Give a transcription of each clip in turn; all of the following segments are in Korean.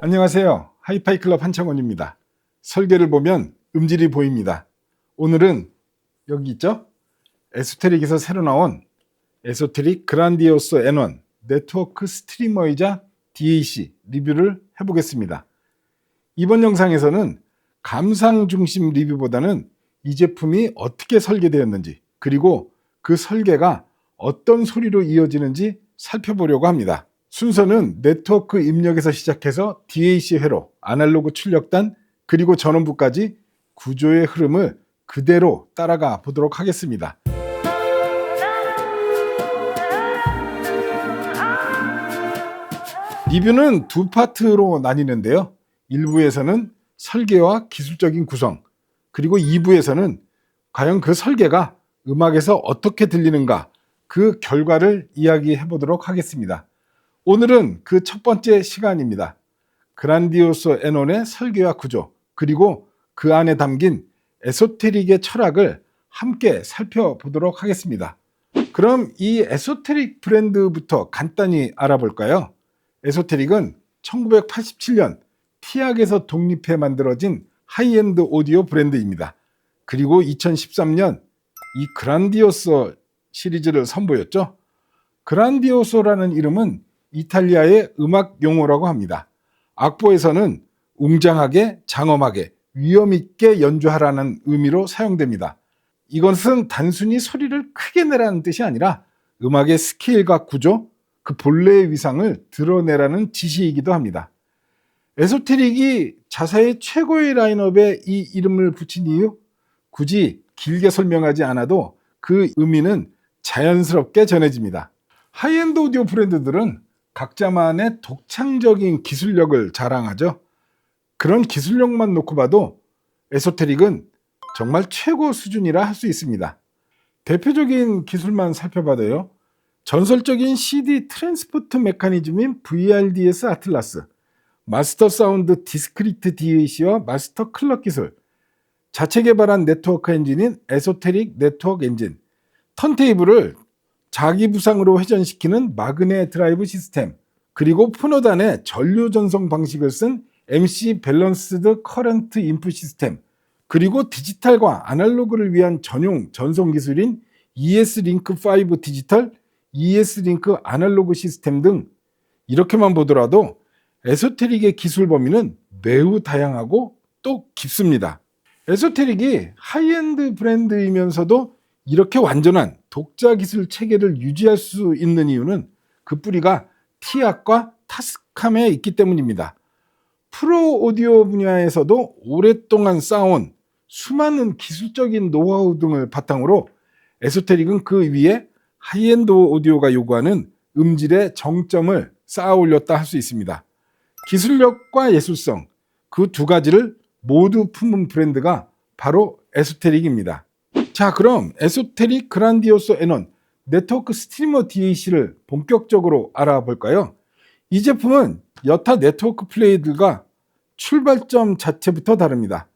안녕하세요. 하이파이 클럽 한창원입니다. 설계를 보면 음질이 보입니다. 오늘은 여기 있죠? 에소테릭에서 새로 나온 에소테릭 그란디오소 N1 네트워크 스트리머이자 DAC 리뷰를 해보겠습니다. 이번 영상에서는 감상 중심 리뷰보다는 이 제품이 어떻게 설계되었는지, 그리고 그 설계가 어떤 소리로 이어지는지 살펴보려고 합니다. 순서는 네트워크 입력에서 시작해서 DAC 회로, 아날로그 출력단, 그리고 전원부까지 구조의 흐름을 그대로 따라가 보도록 하겠습니다. 리뷰는 두 파트로 나뉘는데요. 1부에서는 설계와 기술적인 구성, 그리고 2부에서는 과연 그 설계가 음악에서 어떻게 들리는가, 그 결과를 이야기해 보도록 하겠습니다. 오늘은 그 첫 번째 시간입니다. 그란디오소 N1의 설계와 구조, 그리고 그 안에 담긴 에소테릭의 철학을 함께 살펴보도록 하겠습니다. 그럼 이 에소테릭 브랜드부터 간단히 알아볼까요? 에소테릭은 1987년 티악에서 독립해 만들어진 하이엔드 오디오 브랜드입니다. 그리고 2013년 이 그란디오소 시리즈를 선보였죠. 그란디오소라는 이름은 이탈리아의 음악 용어라고 합니다. 악보에서는 웅장하게, 장엄하게, 위엄있게 연주하라는 의미로 사용됩니다. 이것은 단순히 소리를 크게 내라는 뜻이 아니라 음악의 스케일과 구조, 그 본래의 위상을 드러내라는 지시이기도 합니다. 에소테릭이 자사의 최고의 라인업에 이 이름을 붙인 이유? 굳이 길게 설명하지 않아도 그 의미는 자연스럽게 전해집니다. 하이엔드 오디오 브랜드들은 각자만의 독창적인 기술력을 자랑하죠. 그런 기술력만 놓고 봐도 에소테릭은 정말 최고 수준이라 할 수 있습니다. 대표적인 기술만 살펴봐도요. 전설적인 CD 트랜스포트 메커니즘인 VRDS 아틀라스, 마스터 사운드 디스크리트 DAC와 마스터 클럭 기술, 자체 개발한 네트워크 엔진인 에소테릭 네트워크 엔진, 턴테이블을 자기 부상으로 회전시키는 마그네 드라이브 시스템, 그리고 푸노단의 전류 전송 방식을 쓴 MC 밸런스드 커런트 인풋 시스템, 그리고 디지털과 아날로그를 위한 전용 전송 기술인 ES-링크5 디지털, ES-링크 아날로그 시스템 등 이렇게만 보더라도 에소테릭의 기술 범위는 매우 다양하고 또 깊습니다. 에소테릭이 하이엔드 브랜드이면서도 이렇게 완전한 독자 기술 체계를 유지할 수 있는 이유는 그 뿌리가 티악과 타스캄에 있기 때문입니다. 프로 오디오 분야에서도 오랫동안 쌓아온 수많은 기술적인 노하우 등을 바탕으로 에소테릭은 그 위에 하이엔드 오디오가 요구하는 음질의 정점을 쌓아 올렸다 할 수 있습니다. 기술력과 예술성, 그 두 가지를 모두 품은 브랜드가 바로 에소테릭입니다. 자, 그럼 에소테릭 그란디오소 N1 네트워크 스트리머 DAC를 본격적으로 알아볼까요? 이 제품은 여타 네트워크 플레이들과 출발점 자체부터 다릅니다.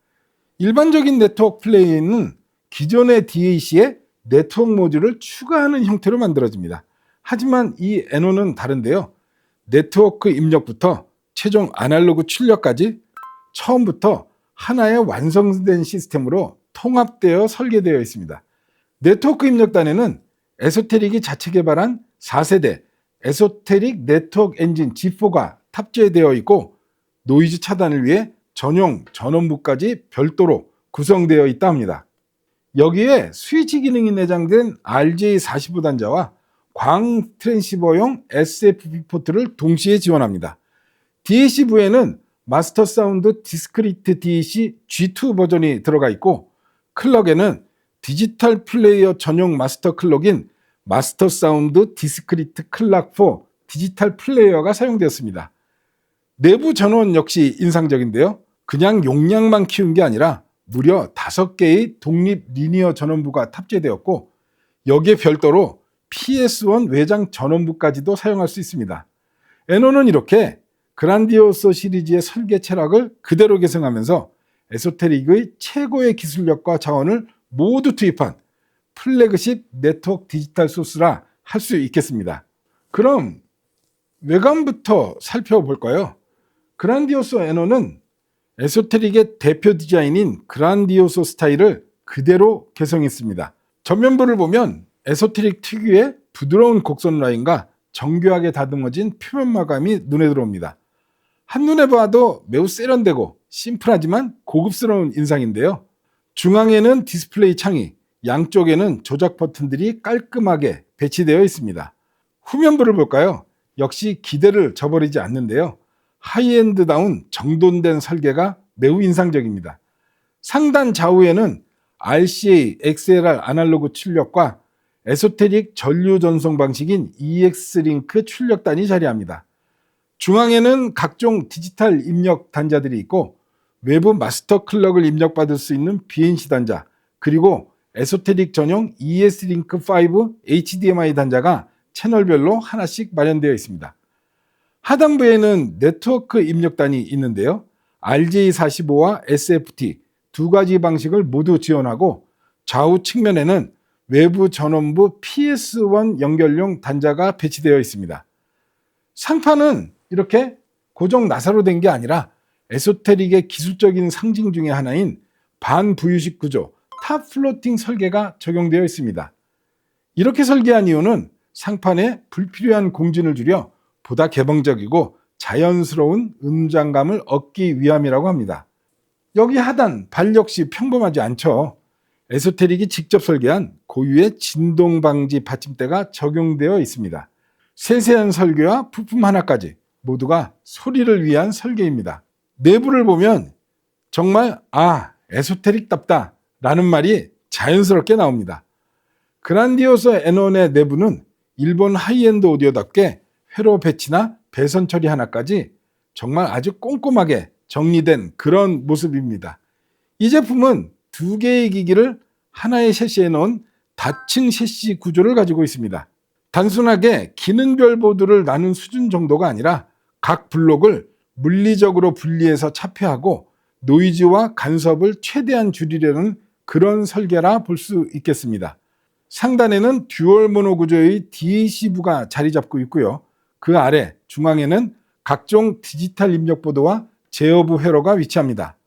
일반적인 네트워크 플레이는 기존의 DAC에 네트워크 모듈을 추가하는 형태로 만들어집니다. 하지만 이 N1은 다른데요. 네트워크 입력부터 최종 아날로그 출력까지 처음부터 하나의 완성된 시스템으로 통합되어 설계되어 있습니다. 네트워크 입력단에는 에소테릭이 자체 개발한 4세대 에소테릭 네트워크 엔진 G4가 탑재되어 있고 노이즈 차단을 위해 전용 전원부까지 별도로 구성되어 있다 합니다. 여기에 스위치 기능이 내장된 RJ45 단자와 광 트랜시버용 SFP 포트를 동시에 지원합니다. DAC부에는 마스터 사운드 디스크리트 DAC G2 버전이 들어가 있고 클럭에는 디지털 플레이어 전용 마스터 클럭인 마스터 사운드 디스크리트 클락 4 디지털 플레이어가 사용되었습니다. 내부 전원 역시 인상적인데요. 그냥 용량만 키운 게 아니라 무려 5개의 독립 리니어 전원부가 탑재되었고 여기에 별도로 PS1 외장 전원부까지도 사용할 수 있습니다. N1은 이렇게 그란디오소 시리즈의 설계 철학을 그대로 계승하면서 에소테릭의 최고의 기술력과 자원을 모두 투입한 플래그십 네트워크 디지털 소스라 할 수 있겠습니다. 그럼 외관부터 살펴볼까요? 그란디오소 N1은 에소테릭의 대표 디자인인 그란디오소 스타일을 그대로 개성했습니다. 전면부를 보면 에소테릭 특유의 부드러운 곡선 라인과 정교하게 다듬어진 표면 마감이 눈에 들어옵니다. 한눈에 봐도 매우 세련되고 심플하지만 고급스러운 인상인데요. 중앙에는 디스플레이 창이, 양쪽에는 조작 버튼들이 깔끔하게 배치되어 있습니다. 후면부를 볼까요? 역시 기대를 저버리지 않는데요. 하이엔드다운 정돈된 설계가 매우 인상적입니다. 상단 좌우에는 RCA XLR 아날로그 출력과 에소테릭 전류 전송 방식인 EX-링크 출력단이 자리합니다. 중앙에는 각종 디지털 입력 단자들이 있고 외부 마스터 클럭을 입력받을 수 있는 BNC 단자, 그리고 에소테릭 전용 ES-링크5 HDMI 단자가 채널별로 하나씩 마련되어 있습니다. 하단부에는 네트워크 입력단이 있는데요. RJ45와 SFT 두 가지 방식을 모두 지원하고 좌우 측면에는 외부 전원부 PS1 연결용 단자가 배치되어 있습니다. 상판은 이렇게 고정 나사로 된 게 아니라 에소테릭의 기술적인 상징 중의 하나인 반부유식 구조, 탑 플로팅 설계가 적용되어 있습니다. 이렇게 설계한 이유는 상판에 불필요한 공진을 줄여 보다 개방적이고 자연스러운 음장감을 얻기 위함이라고 합니다. 여기 하단 발 역시 평범하지 않죠. 에소테릭이 직접 설계한 고유의 진동 방지 받침대가 적용되어 있습니다. 세세한 설계와 부품 하나까지 모두가 소리를 위한 설계입니다. 내부를 보면 정말 에소테릭답다 라는 말이 자연스럽게 나옵니다. 그란디오소 N1의 내부는 일본 하이엔드 오디오답게 회로 배치나 배선 처리 하나까지 정말 아주 꼼꼼하게 정리된 그런 모습입니다. 이 제품은 두 개의 기기를 하나의 셰시에 넣은 다층 셰시 구조를 가지고 있습니다. 단순하게 기능별 보드를 나눈 수준 정도가 아니라 각 블록을 물리적으로 분리해서 차폐하고 노이즈와 간섭을 최대한 줄이려는 그런 설계라 볼 수 있겠습니다. 상단에는 듀얼 모노 구조의 DAC부가 자리 잡고 있고요. 그 아래 중앙에는 각종 디지털 입력 보드와 제어부 회로가 위치합니다.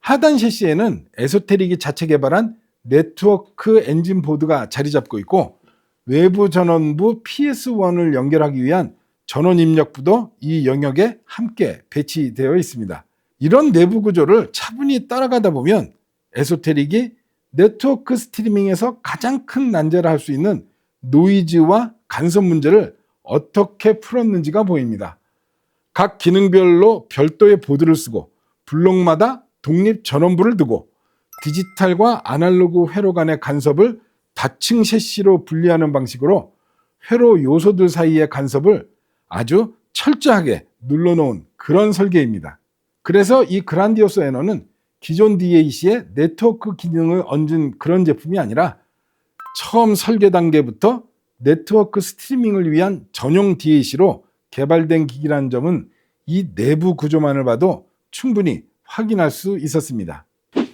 하단 셰시에는 에소테릭이 자체 개발한 네트워크 엔진 보드가 자리 잡고 있고 외부 전원부 PS1을 연결하기 위한 전원 입력부도 이 영역에 함께 배치되어 있습니다. 이런 내부 구조를 차분히 따라가다 보면 에소테릭이 네트워크 스트리밍에서 가장 큰 난제를 할 수 있는 노이즈와 간섭 문제를 어떻게 풀었는지가 보입니다. 각 기능별로 별도의 보드를 쓰고 블록마다 독립 전원부를 두고 디지털과 아날로그 회로 간의 간섭을 다층 셰시로 분리하는 방식으로 회로 요소들 사이의 간섭을 아주 철저하게 눌러놓은 그런 설계입니다. 그래서 이 그란디오소 N1은 기존 DAC에 네트워크 기능을 얹은 그런 제품이 아니라 처음 설계 단계부터 네트워크 스트리밍을 위한 전용 DAC로 개발된 기기라는 점은 이 내부 구조만을 봐도 충분히 확인할 수 있었습니다.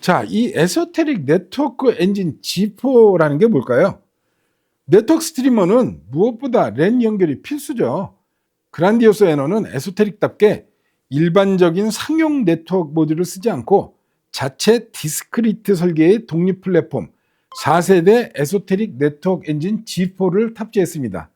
자, 이 에소테릭 네트워크 엔진 G4라는 게 뭘까요? 네트워크 스트리머는 무엇보다 랜 연결이 필수죠. 그란디오소 N1은 에소테릭답게 일반적인 상용 네트워크 모듈을 쓰지 않고 자체 디스크리트 설계의 독립 플랫폼 4세대 에소테릭 네트워크 엔진 G4를 탑재했습니다.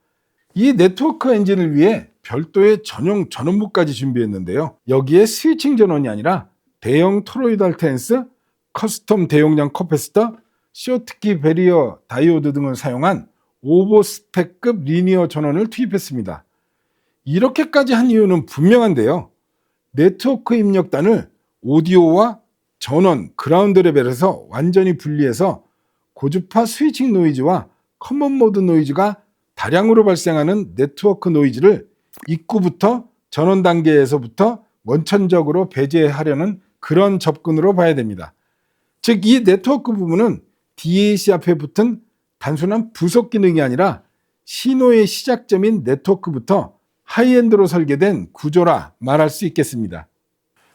이 네트워크 엔진을 위해 별도의 전용 전원부까지 준비했는데요. 여기에 스위칭 전원이 아니라 대형 토로이달 텐스, 커스텀 대용량 커패시터, 쇼트키 베리어 다이오드 등을 사용한 오버 스펙급 리니어 전원을 투입했습니다. 이렇게까지 한 이유는 분명한데요. 네트워크 입력단을 오디오와 전원, 그라운드 레벨에서 완전히 분리해서 고주파 스위칭 노이즈와 커먼 모드 노이즈가 다량으로 발생하는 네트워크 노이즈를 입구부터 전원 단계에서부터 원천적으로 배제하려는 그런 접근으로 봐야 됩니다. 즉, 이 네트워크 부분은 DAC 앞에 붙은 단순한 부속 기능이 아니라 신호의 시작점인 네트워크부터 하이엔드로 설계된 구조라 말할 수 있겠습니다.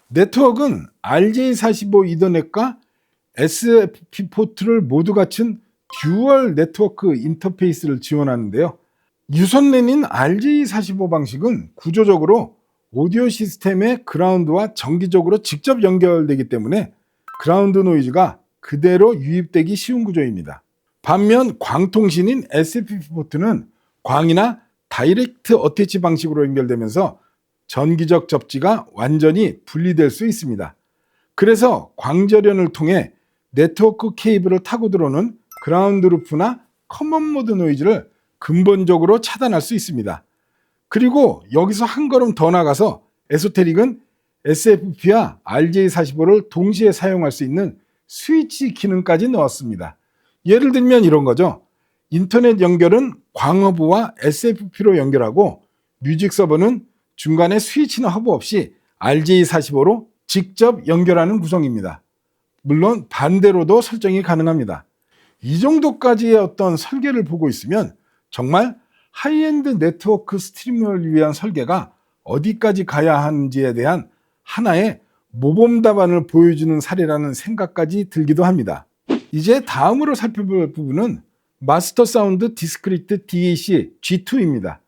네트워크는 RJ45 이더넷과 SFP 포트를 모두 갖춘 듀얼 네트워크 인터페이스를 지원하는데요. 유선랜인 RJ45 방식은 구조적으로 오디오 시스템의 그라운드와 정기적으로 직접 연결되기 때문에 그라운드 노이즈가 그대로 유입되기 쉬운 구조입니다. 반면 광통신인 SFP 포트는 광이나 다이렉트 어태치 방식으로 연결되면서 전기적 접지가 완전히 분리될 수 있습니다. 그래서 광절연을 통해 네트워크 케이블을 타고 들어오는 그라운드 루프나 커먼 모드 노이즈를 근본적으로 차단할 수 있습니다. 그리고 여기서 한 걸음 더 나가서 에소테릭은 SFP와 RJ45를 동시에 사용할 수 있는 스위치 기능까지 넣었습니다. 예를 들면 이런 거죠. 인터넷 연결은 광허브와 SFP로 연결하고 뮤직 서버는 중간에 스위치나 허브 없이 RJ45로 직접 연결하는 구성입니다. 물론 반대로도 설정이 가능합니다. 이 정도까지의 어떤 설계를 보고 있으면 정말 하이엔드 네트워크 스트리머를 위한 설계가 어디까지 가야 하는지에 대한 하나의 모범 답안을 보여주는 사례라는 생각까지 들기도 합니다. 이제 다음으로 살펴볼 부분은 마스터 사운드 디스크리트 DAC G2입니다.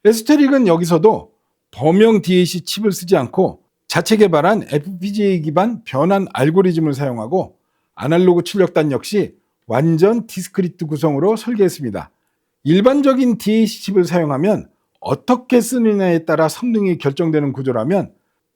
에소테릭은 여기서도 범용 DAC 칩을 쓰지 않고 자체 개발한 FPGA 기반 변환 알고리즘을 사용하고 아날로그 출력단 역시 완전 디스크리트 구성으로 설계했습니다. 일반적인 DAC 칩을 사용하면 어떻게 쓰느냐에 따라 성능이 결정되는 구조라면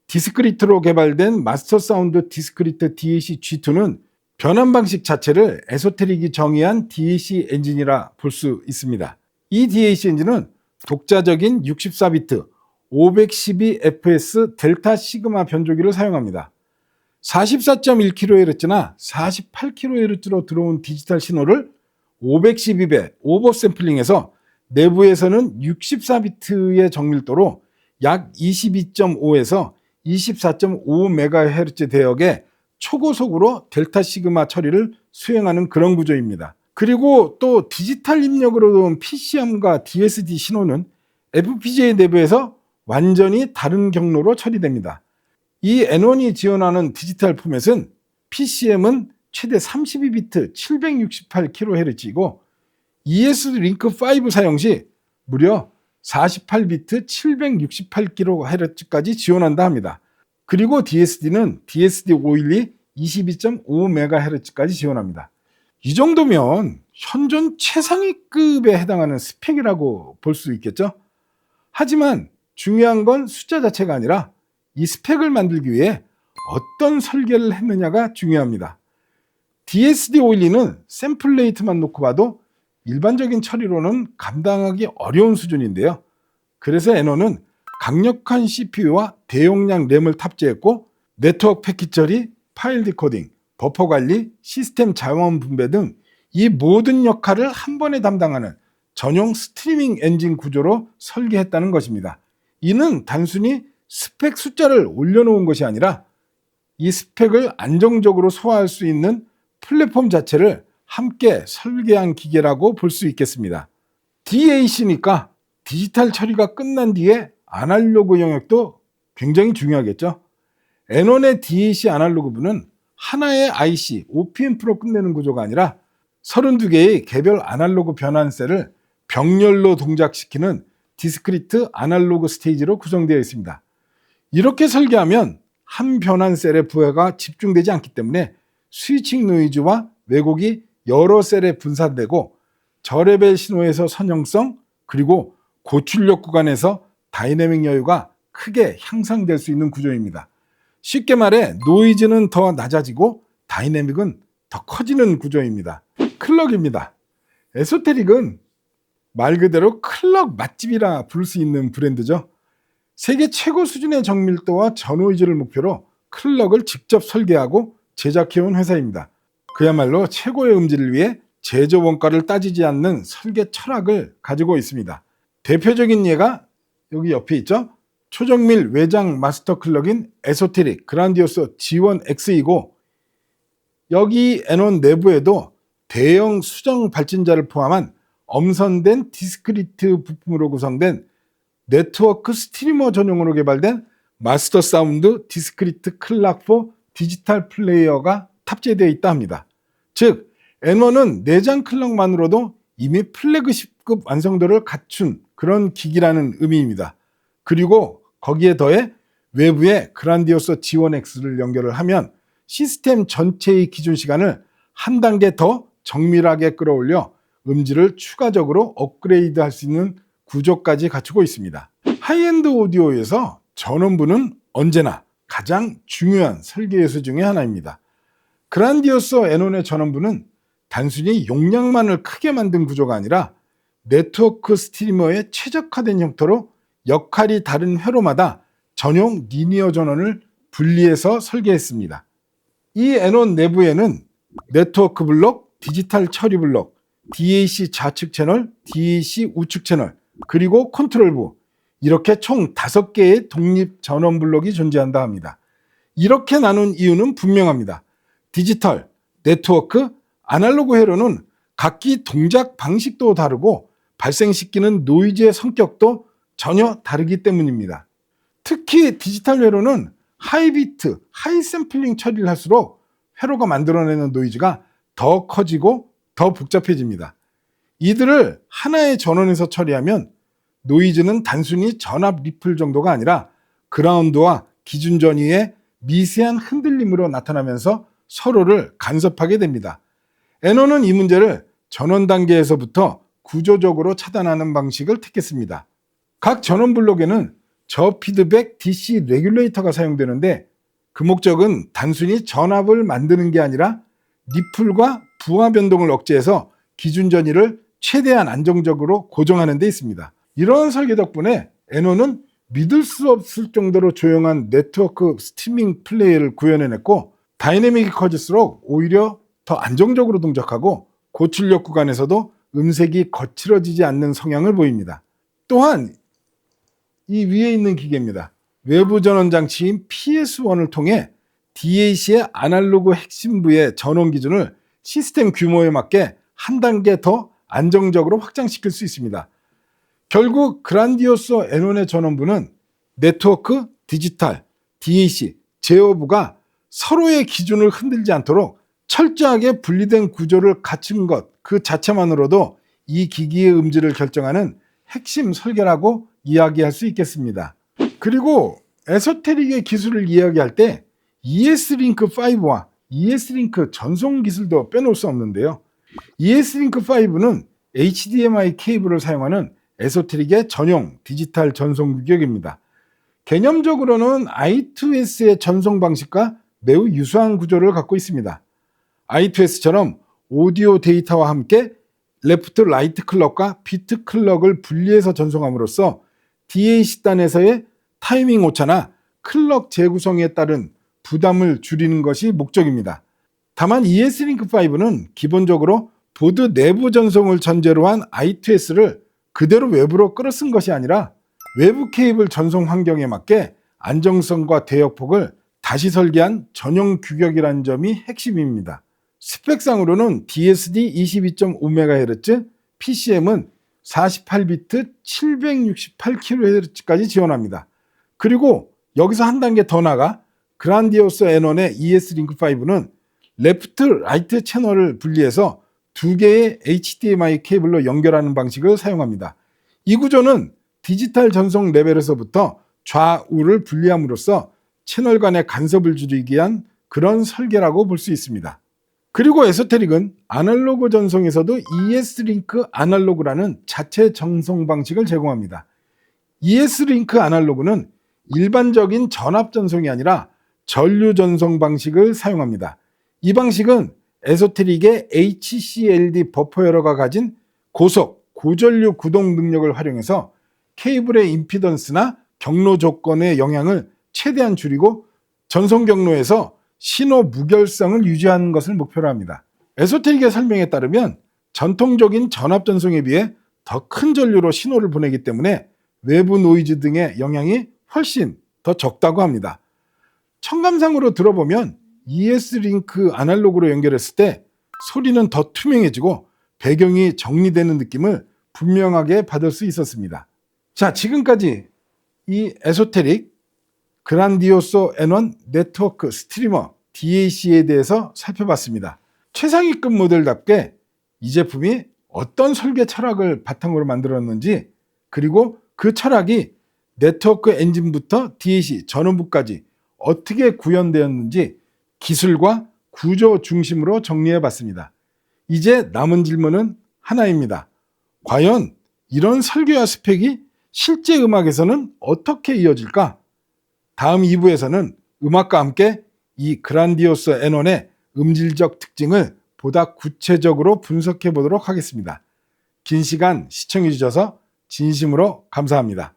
디스크리트로 개발된 마스터 사운드 디스크리트 DAC G2는 변환 방식 자체를 에소테릭이 정의한 DAC 엔진이라 볼 수 있습니다. 이 DAC 엔진은 독자적인 64비트 512fs 델타 시그마 변조기를 사용합니다. 44.1kHz나 48kHz로 들어온 디지털 신호를 512배 오버 샘플링해서 내부에서는 64비트의 정밀도로 약 22.5에서 24.5MHz 대역의 초고속으로 델타 시그마 처리를 수행하는 그런 구조입니다. 그리고 또 디지털 입력으로 들어온 PCM과 DSD 신호는 FPGA 내부에서 완전히 다른 경로로 처리됩니다. 이 N1이 지원하는 디지털 포맷은 PCM은 최대 32비트 768kHz이고 ES 링크 5 사용 시 무려 48비트 768kHz까지 지원한다 합니다. 그리고 DSD는 DSD512 22.5MHz까지 지원합니다. 이 정도면 현존 최상위급에 해당하는 스펙이라고 볼 수 있겠죠? 하지만 중요한 건 숫자 자체가 아니라 이 스펙을 만들기 위해 어떤 설계를 했느냐가 중요합니다. DSD512는 샘플 레이트만 놓고 봐도 일반적인 처리로는 감당하기 어려운 수준인데요. 그래서 N1은 강력한 CPU와 대용량 램을 탑재했고 네트워크 패킷 처리, 파일 디코딩, 버퍼 관리, 시스템 자원 분배 등 이 모든 역할을 한 번에 담당하는 전용 스트리밍 엔진 구조로 설계했다는 것입니다. 이는 단순히 스펙 숫자를 올려놓은 것이 아니라 이 스펙을 안정적으로 소화할 수 있는 플랫폼 자체를 함께 설계한 기계라고 볼 수 있겠습니다. DAC니까 디지털 처리가 끝난 뒤에 아날로그 영역도 굉장히 중요하겠죠. N1의 DAC 아날로그부는 하나의 IC, OPMP로 끝내는 구조가 아니라 32개의 개별 아날로그 변환셀을 병렬로 동작시키는 디스크리트 아날로그 스테이지로 구성되어 있습니다. 이렇게 설계하면 한 변환셀의 부하가 집중되지 않기 때문에 스위칭 노이즈와 왜곡이 여러 셀에 분산되고 저레벨 신호에서 선형성 그리고 고출력 구간에서 다이내믹 여유가 크게 향상될 수 있는 구조입니다. 쉽게 말해 노이즈는 더 낮아지고 다이내믹은 더 커지는 구조입니다. 클럭입니다. 에소테릭은 말 그대로 클럭 맛집이라 부를 수 있는 브랜드죠. 세계 최고 수준의 정밀도와 저노이즈를 목표로 클럭을 직접 설계하고 제작해온 회사입니다. 그야말로 최고의 음질을 위해 제조 원가를 따지지 않는 설계 철학을 가지고 있습니다. 대표적인 예가 여기 옆에 있죠. 초정밀 외장 마스터 클럭인 에소테릭 그란디오스 G1X이고 여기 N1 내부에도 대형 수정 발진자를 포함한 엄선된 디스크리트 부품으로 구성된 네트워크 스트리머 전용으로 개발된 마스터 사운드 디스크리트 클락4 디지털 플레이어가 탑재되어 있다 합니다. 즉 N1은 내장 클럭만으로도 이미 플래그십급 완성도를 갖춘 그런 기기라는 의미입니다. 그리고 거기에 더해 외부에 그란디오소 G1X를 연결을 하면 시스템 전체의 기준 시간을 한 단계 더 정밀하게 끌어올려 음질을 추가적으로 업그레이드 할 수 있는 구조까지 갖추고 있습니다. 하이엔드 오디오에서 전원부는 언제나 가장 중요한 설계 요소 중에 하나입니다. 그란디오소 N1의 전원부는 단순히 용량만을 크게 만든 구조가 아니라 네트워크 스트리머에 최적화된 형태로 역할이 다른 회로마다 전용 리니어 전원을 분리해서 설계했습니다. 이 N1 내부에는 네트워크 블록, 디지털 처리 블록, DAC 좌측 채널, DAC 우측 채널, 그리고 컨트롤부, 이렇게 총 5개의 독립 전원 블록이 존재한다 합니다. 이렇게 나눈 이유는 분명합니다. 디지털, 네트워크, 아날로그 회로는 각기 동작 방식도 다르고 발생시키는 노이즈의 성격도 전혀 다르기 때문입니다. 특히 디지털 회로는 하이비트, 하이샘플링 처리를 할수록 회로가 만들어내는 노이즈가 더 커지고 더 복잡해집니다. 이들을 하나의 전원에서 처리하면 노이즈는 단순히 전압 리플 정도가 아니라 그라운드와 기준 전위의 미세한 흔들림으로 나타나면서 서로를 간섭하게 됩니다. N1은 이 문제를 전원 단계에서부터 구조적으로 차단하는 방식을 택했습니다. 각 전원 블록에는 저피드백 DC 레귤레이터가 사용되는데 그 목적은 단순히 전압을 만드는 게 아니라 리플과 부하 변동을 억제해서 기준 전위를 최대한 안정적으로 고정하는 데 있습니다. 이런 설계 덕분에 N1은 믿을 수 없을 정도로 조용한 네트워크 스트리밍 플레이를 구현해냈고 다이내믹이 커질수록 오히려 더 안정적으로 동작하고 고출력 구간에서도 음색이 거칠어지지 않는 성향을 보입니다. 또한 이 위에 있는 기계입니다. 외부 전원 장치인 PS1을 통해 DAC의 아날로그 핵심부의 전원 기준을 시스템 규모에 맞게 한 단계 더 안정적으로 확장시킬 수 있습니다. 결국 그란디오소 N1의 전원부는 네트워크, 디지털, DAC, 제어부가 서로의 기준을 흔들지 않도록 철저하게 분리된 구조를 갖춘 것 그 자체만으로도 이 기기의 음질을 결정하는 핵심 설계라고 이야기할 수 있겠습니다. 그리고 에소테릭의 기술을 이야기할 때 ES링크 5와 ES링크 전송 기술도 빼놓을 수 없는데요. ES링크 5는 HDMI 케이블을 사용하는 에소테릭의 전용 디지털 전송 규격입니다. 개념적으로는 I2S의 전송 방식과 매우 유사한 구조를 갖고 있습니다. I2S처럼 오디오 데이터와 함께 레프트 라이트 클럭과 비트 클럭을 분리해서 전송함으로써 DAC단에서의 타이밍 오차나 클럭 재구성에 따른 부담을 줄이는 것이 목적입니다. 다만 ES링크5는 기본적으로 보드 내부 전송을 전제로 한 I2S를 그대로 외부로 끌어쓴 것이 아니라 외부 케이블 전송 환경에 맞게 안정성과 대역폭을 다시 설계한 전용 규격이라는 점이 핵심입니다. 스펙상으로는 DSD 22.5MHz, PCM은 48비트 768kHz까지 지원합니다. 그리고 여기서 한 단계 더 나가 그란디오소 N1의 ES링크5는 레프트 라이트 채널을 분리해서 2개의 HDMI 케이블로 연결하는 방식을 사용합니다. 이 구조는 디지털 전송 레벨에서부터 좌우를 분리함으로써 채널 간의 간섭을 줄이기 위한 그런 설계라고 볼 수 있습니다. 그리고 에소테릭은 아날로그 전송에서도 ES링크 아날로그라는 자체 전송 방식을 제공합니다. ES링크 아날로그는 일반적인 전압 전송이 아니라 전류 전송 방식을 사용합니다. 이 방식은 에소테릭의 HCLD 버퍼 에러가 가진 고속, 고전류 구동 능력을 활용해서 케이블의 임피던스나 경로 조건의 영향을 최대한 줄이고 전송 경로에서 신호 무결성을 유지하는 것을 목표로 합니다. 에소테릭의 설명에 따르면 전통적인 전압 전송에 비해 더 큰 전류로 신호를 보내기 때문에 외부 노이즈 등의 영향이 훨씬 더 적다고 합니다. 청감상으로 들어보면 ES링크 아날로그로 연결했을 때 소리는 더 투명해지고 배경이 정리되는 느낌을 분명하게 받을 수 있었습니다. 자, 지금까지 이 에소테릭 그란디오소 N1 네트워크 스트리머 DAC에 대해서 살펴봤습니다. 최상위급 모델답게 이 제품이 어떤 설계 철학을 바탕으로 만들었는지, 그리고 그 철학이 네트워크 엔진부터 DAC 전원부까지 어떻게 구현되었는지 기술과 구조 중심으로 정리해 봤습니다. 이제 남은 질문은 하나입니다. 과연 이런 설계와 스펙이 실제 음악에서는 어떻게 이어질까? 다음 2부에서는 음악과 함께 이 그란디오스 N1의 음질적 특징을 보다 구체적으로 분석해 보도록 하겠습니다. 긴 시간 시청해 주셔서 진심으로 감사합니다.